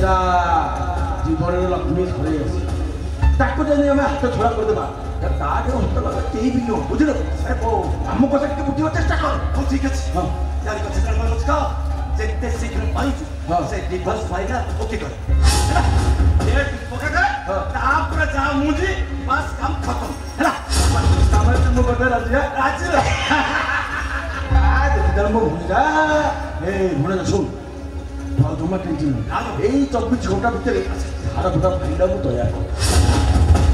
जा जीवन लक्ष्मी थरे ताको जाने हमें हाथ छोड़ा कर देबा ताके हस्त लगा केही भी नो बुझलो साहेब हम को सकते बुद्धि चेष्टा कर हो ठीक अछि हां यार को चेष्टा कर उसका जेते शीघ्र पाइछु से डिवोर्स फाइल ओके कर है ना ये पक्का कर ताप पूरा जा मुझे बस काम खत्म है ना काम से मो बता राजी आज धर्म भूजा ए मुने सुन तो जमा टेंशन ए 24 घंटा भीतर सारा बुदा फाइल मु तैयार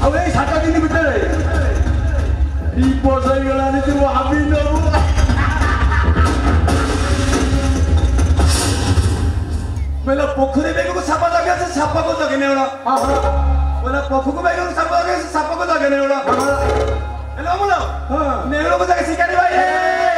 अब ए 7 दिन भीतर डिवोर्स हो गलानी तू भाभी न मेला पोखरी बेग को सापा लगे से सापा को लगे नेवड़ा हां मेला पोखरी को बेग को सापा लगे से सापा को लगे नेवड़ा हेलो बोलो हां नेवड़ा को जाके शिकारी भाई